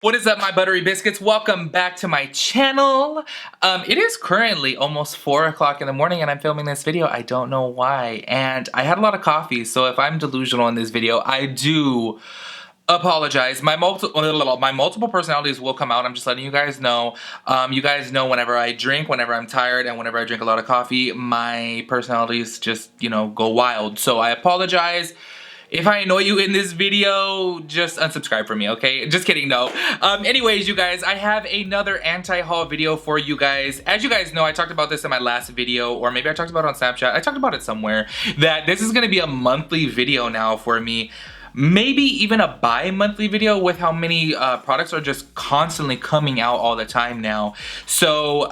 What is up, my buttery biscuits? Welcome back to my channel. It is currently almost 4 o'clock in the morning and I'm filming this video. I don't know why. And I had a lot of coffee, so if I'm delusional in this video, I do apologize. My multiple personalities will come out. I'm just letting you guys know. You guys know whenever I drink, whenever I'm tired, and whenever I drink a lot of coffee, my personalities just, go wild. So I apologize. If I annoy you in this video, just unsubscribe from me, okay? Just kidding, no. Anyways, you guys, I have another anti-haul video for you guys. As you guys know, I talked about this in my last video, or maybe I talked about it on Snapchat. I talked about it somewhere, that this is gonna be a monthly video now for me. Maybe even a bi-monthly video with how many products are just constantly coming out all the time now. So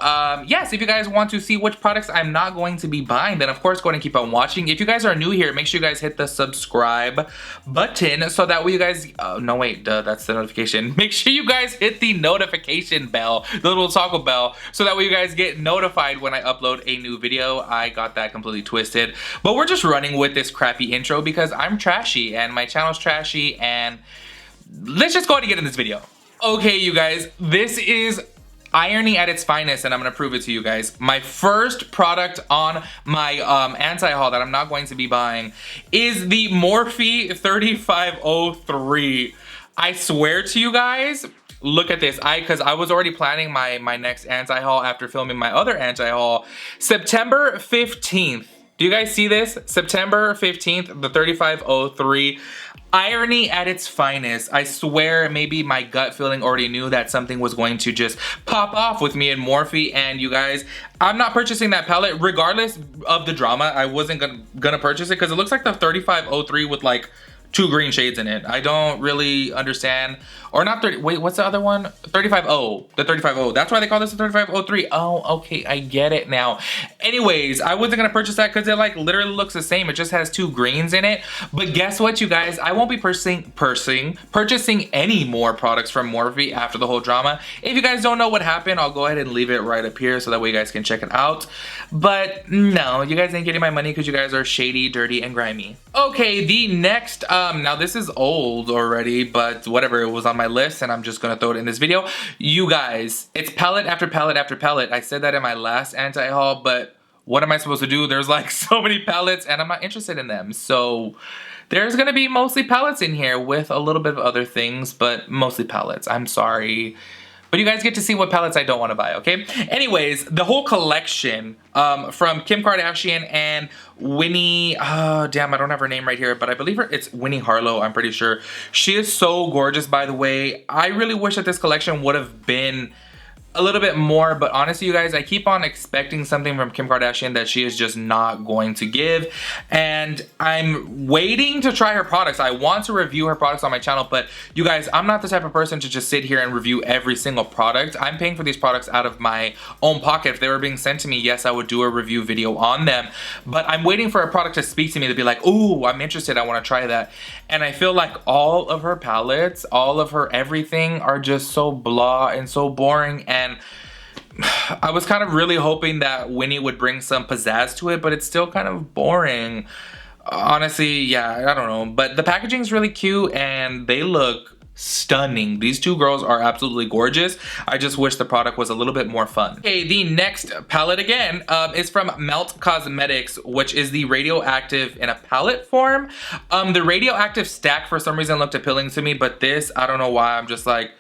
yes, if you guys want to see which products I'm not going to be buying, then of course go ahead and keep on watching. If you guys are new here, make sure you guys hit the subscribe button so that way you guys, no wait, that's the notification. Make sure you guys hit the notification bell, the little toggle bell, so that way you guys get notified when I upload a new video. I got that completely twisted, but we're just running with this crappy intro because I'm trashy and my channel's trashy, and let's just go ahead and get in this video. Okay, you guys, this is irony at its finest, and I'm gonna prove it to you guys. My first product on my anti-haul that I'm not going to be buying is the Morphe 3503. I swear to you guys, look at this. Because I was already planning my next anti-haul after filming my other anti-haul. September 15th. Do you guys see this? September 15th, the 3503. Irony at its finest. I swear maybe my gut feeling already knew that something was going to just pop off with me and Morphe, and you guys, I'm not purchasing that palette regardless of the drama. I wasn't gonna purchase it because it looks like the 3503 with like 2 green shades in it. I don't really understand. Or not 30, wait, what's the other one? 350, the 350. That's why they call this the 3503. Oh, okay, I get it now. Anyways, I wasn't gonna purchase that because it like literally looks the same. It just has 2 greens in it. But guess what, you guys? I won't be purchasing any more products from Morphe after the whole drama. If you guys don't know what happened, I'll go ahead and leave it right up here so that way you guys can check it out. But no, you guys ain't getting my money because you guys are shady, dirty, and grimy. Okay, the next, now this is old already, but whatever, it was on my list and I'm just gonna throw it in this video. You guys, it's palette after palette after palette. I said that in my last anti-haul, but what am I supposed to do? There's like so many palettes and I'm not interested in them. So there's gonna be mostly palettes in here with a little bit of other things, but mostly palettes. I'm sorry. But you guys get to see what palettes I don't want to buy, okay? Anyways, the whole collection from Kim Kardashian and Winnie, damn, I don't have her name right here, but I believe it's Winnie Harlow, I'm pretty sure. She is so gorgeous, by the way. I really wish that this collection would have been a little bit more, but honestly, you guys, I keep on expecting something from Kim Kardashian that she is just not going to give, and I'm waiting to try her products. I want to review her products on my channel, but you guys, I'm not the type of person to just sit here and review every single product. I'm paying for these products out of my own pocket. If they were being sent to me, yes, I would do a review video on them, but I'm waiting for a product to speak to me to be like, ooh, I'm interested, I want to try that. And I feel like all of her palettes, all of her everything are just so blah and so boring, and I was kind of really hoping that Winnie would bring some pizzazz to it, but it's still kind of boring. Honestly, yeah, I don't know. But the packaging is really cute and they look stunning. These 2 girls are absolutely gorgeous. I just wish the product was a little bit more fun. Okay, the next palette again is from Melt Cosmetics, which is the Radioactive in a palette form. The Radioactive stack for some reason looked appealing to me, but this, I don't know why, I'm just like,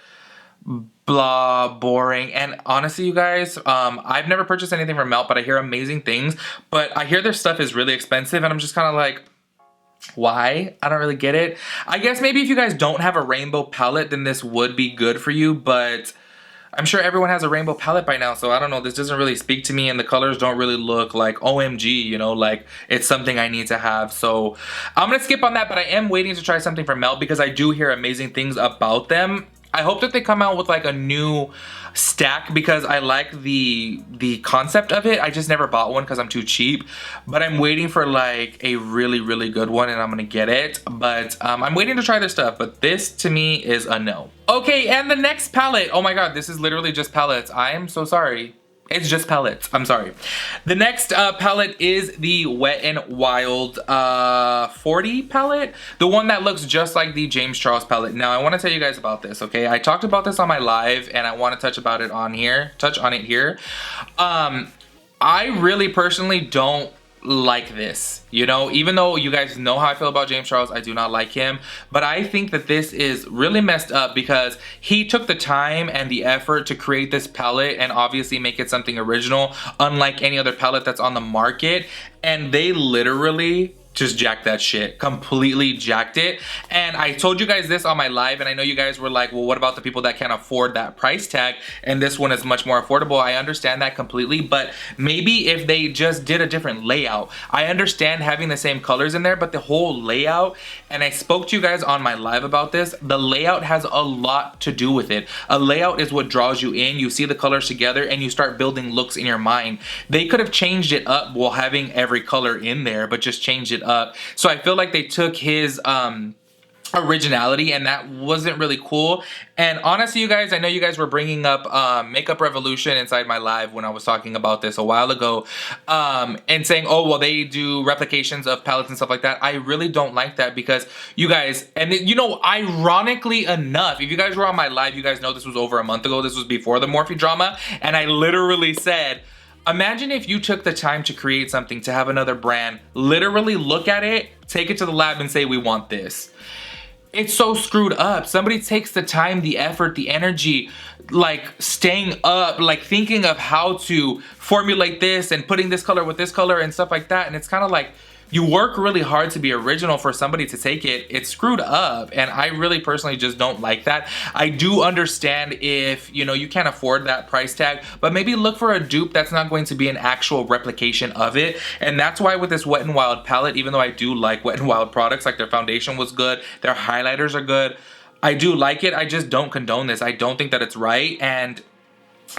blah, boring. And honestly, you guys, I've never purchased anything from Melt, but I hear amazing things. But I hear their stuff is really expensive, and I'm just kind of like, why? I don't really get it. I guess maybe if you guys don't have a rainbow palette, then this would be good for you, but I'm sure everyone has a rainbow palette by now, so I don't know, this doesn't really speak to me, and the colors don't really look like OMG, like it's something I need to have. So I'm gonna skip on that, but I am waiting to try something from Melt because I do hear amazing things about them. I hope that they come out with like a new stack because I like the concept of it. I just never bought one because I'm too cheap, but I'm waiting for like a really, really good one and I'm gonna get it. But I'm waiting to try their stuff, but this to me is a no. Okay, and the next palette, oh my god, this is literally just palettes. I am so sorry. It's just palettes. I'm sorry. The next palette is the Wet n Wild 40 palette. The one that looks just like the James Charles palette. Now, I want to tell you guys about this, okay? I talked about this on my live, and I want to touch on it here. I really personally don't like this, you know, even though you guys know how I feel about James Charles, I do not like him, but I think that this is really messed up because he took the time and the effort to create this palette and obviously make it something original, unlike any other palette that's on the market, and they literally just jacked that shit, completely jacked it. And I told you guys this on my live, and I know you guys were like, well, what about the people that can't afford that price tag? And this one is much more affordable. I understand that completely, but maybe if they just did a different layout. I understand having the same colors in there, but the whole layout, and I spoke to you guys on my live about this, the layout has a lot to do with it. A layout is what draws you in. You see the colors together and you start building looks in your mind. They could have changed it up while having every color in there, but just changed it up. So I feel like they took his originality, and that wasn't really cool. And honestly, you guys, I know you guys were bringing up Makeup Revolution inside my live when I was talking about this a while ago, and saying, oh, well, they do replications of palettes and stuff like that. I really don't like that because you guys, and you know, ironically enough, if you guys were on my live, you guys know this was over a month ago. This was before the Morphe drama, and I literally said, imagine if you took the time to create something, to have another brand literally look at it, take it to the lab and say, we want this. It's so screwed up. Somebody takes the time, the effort, the energy, like staying up, like thinking of how to formulate this and putting this color with this color and stuff like that. And it's kind of like, you work really hard to be original for somebody to take it. It's screwed up, and I really personally just don't like that. I do understand if, you know, you can't afford that price tag, but maybe look for a dupe that's not going to be an actual replication of it. And that's why with this Wet n Wild palette, even though I do like Wet n Wild products, like their foundation was good, their highlighters are good, I do like it. I just don't condone this. I don't think that it's right. And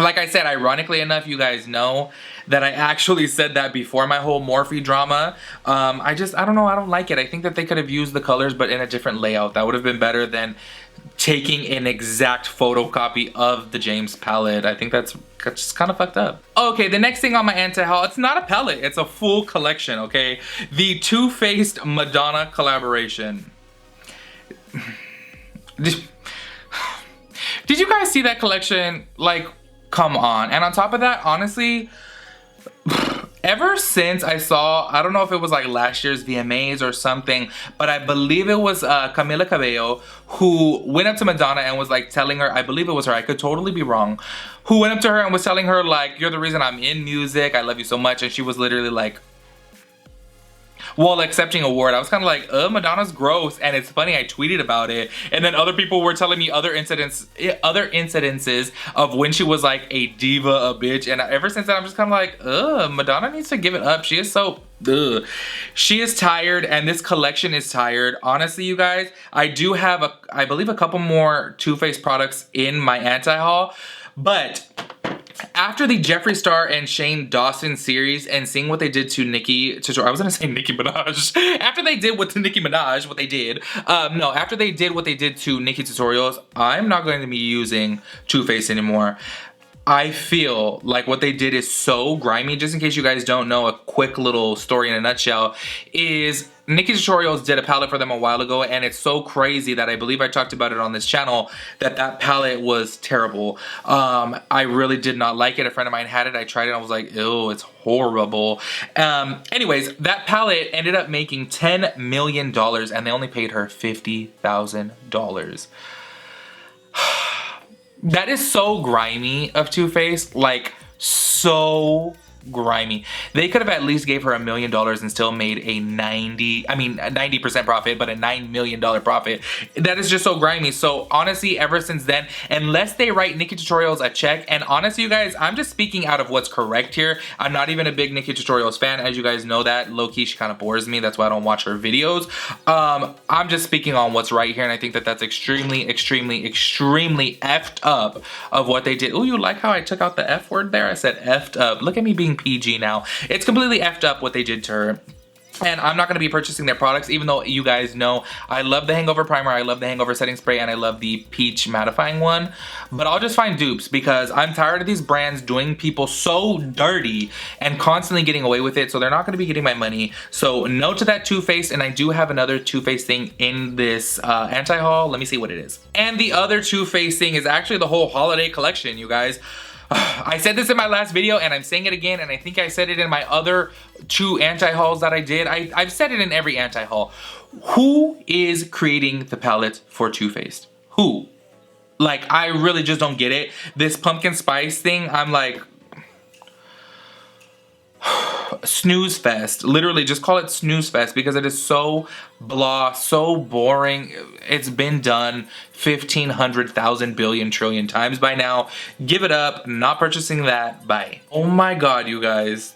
like I said, ironically enough, you guys know that I actually said that before my whole Morphe drama. I don't know, I don't like it. I think that they could have used the colors but in a different layout. That would have been better than taking an exact photocopy of the James palette. I think that's just kind of fucked up. Okay, the next thing on my anti-haul, it's not a palette, it's a full collection, okay? The Too Faced Madonna collaboration. Did you guys see that collection? Like, come on. And on top of that, honestly, ever since I saw, I don't know if it was like last year's VMAs or something, but I believe it was Camila Cabello who went up to Madonna and was like telling her, I believe it was her, I could totally be wrong, who went up to her and was telling her like, you're the reason I'm in music, I love you so much. And she was literally like, while accepting a award. I was kind of like, Madonna's gross. And it's funny, I tweeted about it, and then other people were telling me other incidences of when she was like a diva, a bitch. And ever since then, I'm just kind of like, Madonna needs to give it up. She is so, she is tired, and this collection is tired. Honestly, you guys, I do have, I believe, a couple more Too Faced products in my anti-haul, but after the Jeffree Star and Shane Dawson series and seeing what they did to Nicki Tutorials, I was gonna say Nicki Minaj. After they did what to Nicki Minaj, what they did, no, after they did what they did to Nicki Tutorials, I'm not going to be using Too Faced anymore. I feel like what they did is so grimy. Just in case you guys don't know, a quick little story in a nutshell is Nicki Tutorials did a palette for them a while ago, and it's so crazy that I believe I talked about it on this channel, that palette was terrible. I really did not like it. A friend of mine had it. I tried it and I was like, ew, it's horrible. Anyways, that palette ended up making $10 million and they only paid her $50,000. That is so grimy of Too Faced, like so grimy. They could have at least gave her $1 million and still made a 90% profit, but a $9 million profit. That is just so grimy. So honestly, ever since then, unless they write Nicki Tutorials a check, and honestly, you guys, I'm just speaking out of what's correct here. I'm not even a big Nicki Tutorials fan, as you guys know that. Low-key, she kind of bores me. That's why I don't watch her videos. I'm just speaking on what's right here, and I think that that's extremely effed up of what they did. Oh, you like how I took out the F word there? I said effed up. Look at me being PG now. It's completely effed up what they did to her. And I'm not going to be purchasing their products, even though you guys know I love the Hangover Primer, I love the Hangover Setting Spray, and I love the Peach Mattifying one. But I'll just find dupes because I'm tired of these brands doing people so dirty and constantly getting away with it, so they're not going to be getting my money. So no to that Too Faced, and I do have another Too Faced thing in this anti-haul. Let me see what it is. And the other Too Faced thing is actually the whole holiday collection, you guys. I said this in my last video and I'm saying it again, and I think I said it in my other 2 anti-hauls that I did. I've said it in every anti-haul. Who is creating the palette for Too Faced? Who? Like, I really just don't get it. This pumpkin spice thing, I'm like, snooze fest. Literally just call it snooze fest because it is so blah, so boring. It's been done 1,500,000 billion trillion times by now. Give it up. Not purchasing that. Bye. Oh my god, you guys,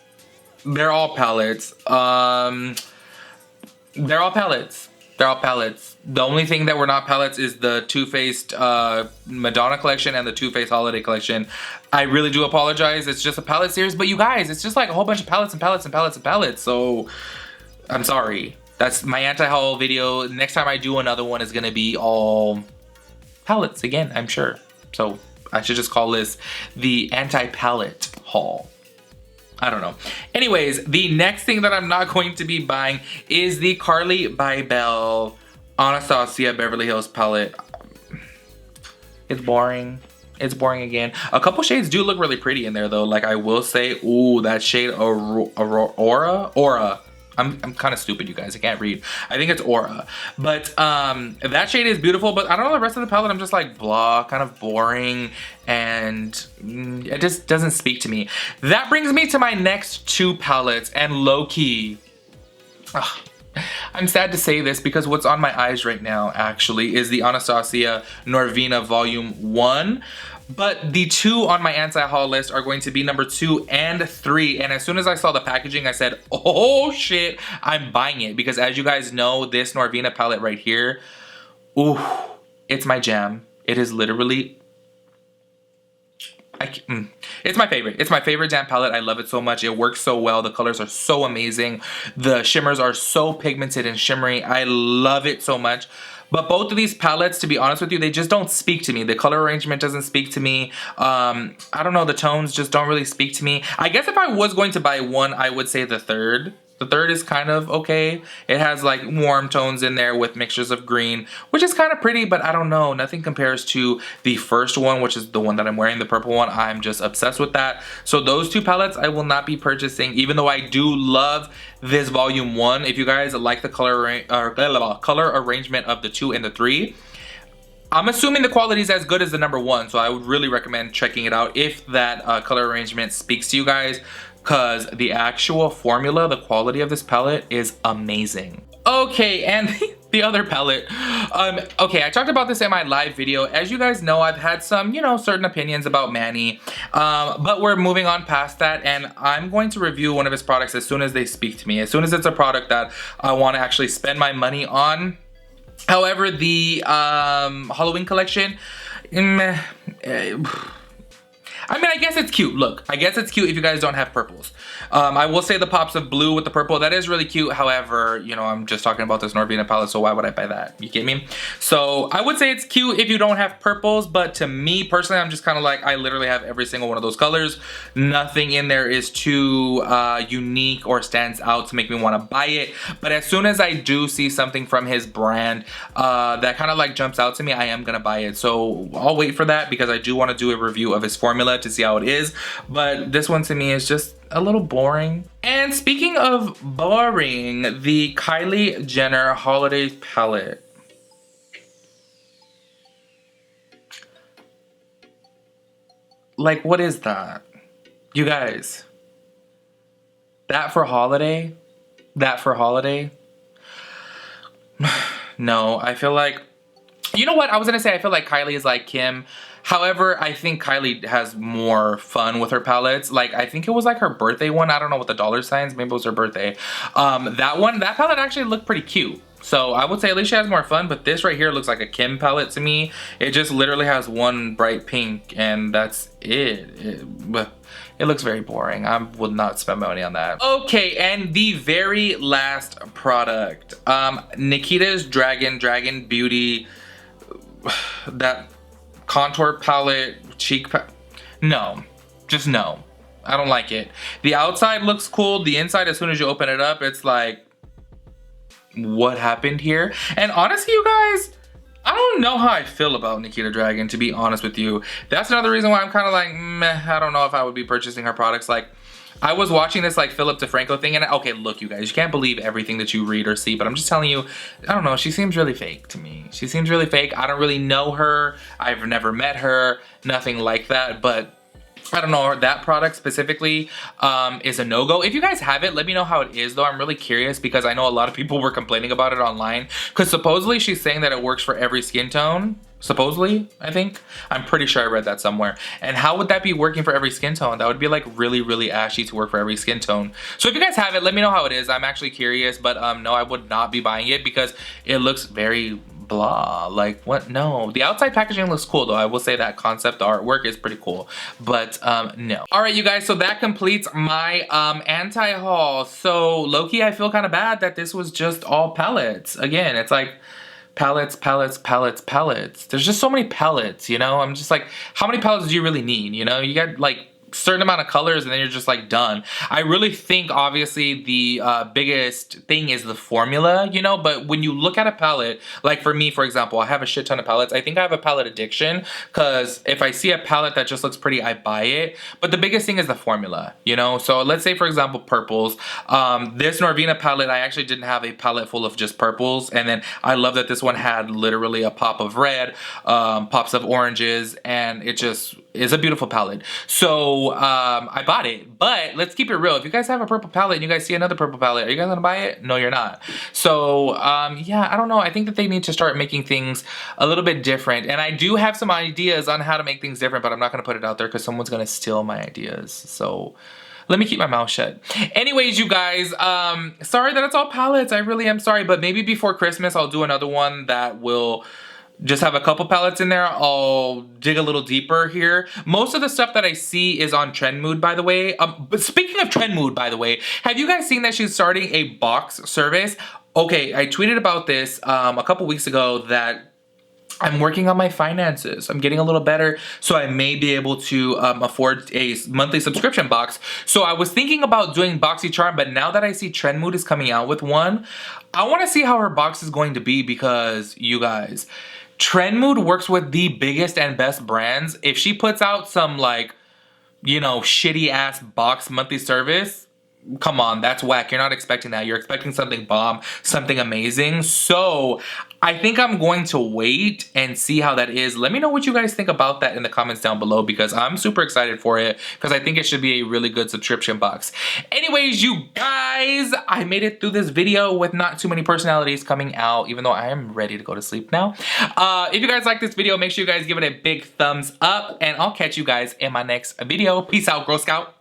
they're all palettes. They're all palettes. They're all palettes. The only thing that were not palettes is the Too Faced Madonna collection and the Too Faced Holiday collection. I really do apologize. It's just a palette series, but you guys, it's just like a whole bunch of palettes and palettes and palettes and palettes. So I'm sorry. That's my anti-haul video. Next time I do another one is gonna be all palettes again, I'm sure. So I should just call this the anti-palette haul. I don't know. Anyways, the next thing that I'm not going to be buying is the Carly by Belle Anastasia Beverly Hills palette. It's boring. It's boring again. A couple shades do look really pretty in there though. Like, I will say, ooh, that shade Aura. I'm kind of stupid, you guys. I can't read. I think it's Aura. But that shade is beautiful, but I don't know, the rest of the palette I'm just like blah, kind of boring, and it just doesn't speak to me. That brings me to my next 2 palettes, and low-key, I'm sad to say this because what's on my eyes right now actually is the Anastasia Norvina Volume 1. But the 2 on my anti-haul list are going to be number 2 and 3. And as soon as I saw the packaging, I said, oh shit, I'm buying it. Because as you guys know, this Norvina palette right here, ooh, it's my jam. It is literally, it's my favorite. It's my favorite damn palette. I love it so much. It works so well. The colors are so amazing. The shimmers are so pigmented and shimmery. I love it so much. But both of these palettes, to be honest with you, they just don't speak to me. The color arrangement doesn't speak to me. I don't know, the tones just don't really speak to me. I guess if I was going to buy one, I would say the third. The third is kind of okay. It has like warm tones in there with mixtures of green, which is kind of pretty, but I don't know. Nothing compares to the first one, which is the one that I'm wearing, the purple one. I'm just obsessed with that. So those 2 palettes I will not be purchasing, even though I do love this volume 1. If you guys like the color arrangement of the 2 and the 3, I'm assuming the quality is as good as the number 1, so I would really recommend checking it out if that color arrangement speaks to you guys. Because the actual formula, the quality of this palette is amazing. Okay, and the other palette. Okay, I talked about this in my live video. As you guys know, I've had some, you know, certain opinions about Manny. But we're moving on past that, and I'm going to review one of his products as soon as they speak to me. As soon as it's a product that I want to actually spend my money on. However, the Halloween collection, I mean, I guess it's cute. Look, I guess it's cute if you guys don't have purples. I will say the pops of blue with the purple, that is really cute. However, you know, I'm just talking about this Norvina palette, so why would I buy that? You get me? So I would say it's cute if you don't have purples, but to me personally, I'm just kind of like, I literally have every single one of those colors. Nothing in there is too unique or stands out to make me want to buy it. But as soon as I do see something from his brand that kind of like jumps out to me, I am gonna buy it. So I'll wait for that because I do want to do a review of his formula to see how it is, but this one to me is just a little boring. And speaking of boring, the Kylie Jenner Holiday palette. Like, what is that? You guys, that for holiday? That for holiday? No, I feel like, you know what? I was gonna say I feel like Kylie is like Kim. However, I think Kylie has more fun with her palettes. Like, I think it was like her birthday one. I don't know what the dollar signs, maybe it was her birthday. That palette actually looked pretty cute. So I would say at least she has more fun, but this right here looks like a Kim palette to me. It just literally has one bright pink and that's it. It looks very boring. I would not spend money on that. Okay, and the very last product. Nikita's Dragon Beauty, that contour palette, no, just no. I don't like it. The outside looks cool. The inside, as soon as you open it up, it's like, what happened here? And honestly, you guys, I don't know how I feel about Nikita Dragon, to be honest with you. That's another reason why I'm kind of like, meh, I don't know if I would be purchasing her products. Like, I was watching this like Philip DeFranco thing, and okay, look, you guys, you can't believe everything that you read or see, but I'm just telling you, I don't know, she seems really fake to me. She seems really fake. I don't really know her. I've never met her, nothing like that, but I don't know, that product specifically is a no-go. If you guys have it, let me know how it is though. I'm really curious because I know a lot of people were complaining about it online because supposedly she's saying that it works for every skin tone. Supposedly, I think. I'm pretty sure I read that somewhere. And how would that be working for every skin tone? That would be like really, really ashy to work for every skin tone. So if you guys have it, let me know how it is. I'm actually curious, but no, I would not be buying it because it looks very blah. Like, what? No. The outside packaging looks cool though. I will say that concept artwork is pretty cool, but no. All right, you guys, so that completes my anti-haul. So low-key, I feel kind of bad that this was just all palettes. Again, it's like palettes. There's just so many palettes, you know? I'm just like, how many palettes do you really need? You know, you got like certain amount of colors and then you're just like done. I really think obviously the biggest thing is the formula, you know, but when you look at a palette, like for me, for example, I have a shit ton of palettes. I think I have a palette addiction because if I see a palette that just looks pretty, I buy it. But the biggest thing is the formula, you know? So let's say, for example, purples. This Norvina palette, I actually didn't have a palette full of just purples. And then I love that this one had literally a pop of red, pops of oranges, and it just is a beautiful palette. So I bought it, but let's keep it real. If you guys have a purple palette and you guys see another purple palette, are you guys gonna buy it? No, you're not. So yeah, I don't know. I think that they need to start making things a little bit different. And I do have some ideas on how to make things different, but I'm not gonna put it out there because someone's gonna steal my ideas. So let me keep my mouth shut. Anyways, you guys, sorry that it's all palettes. I really am sorry, but maybe before Christmas, I'll do another one that will just have a couple palettes in there. I'll dig a little deeper here. Most of the stuff that I see is on Trendmood, by the way. But speaking of Trendmood, by the way, have you guys seen that she's starting a box service? Okay, I tweeted about this a couple weeks ago that I'm working on my finances. I'm getting a little better, so I may be able to afford a monthly subscription box. So I was thinking about doing BoxyCharm, but now that I see Trendmood is coming out with one, I want to see how her box is going to be because, you guys, Trendmood works with the biggest and best brands. If she puts out some like, you know, shitty ass box monthly service, come on, that's whack. You're not expecting that. You're expecting something bomb, something amazing. So I think I'm going to wait and see how that is. Let me know what you guys think about that in the comments down below because I'm super excited for it because I think it should be a really good subscription box. Anyways, you guys, I made it through this video with not too many personalities coming out, even though I am ready to go to sleep now. If you guys like this video, make sure you guys give it a big thumbs up and I'll catch you guys in my next video. Peace out, Girl Scout.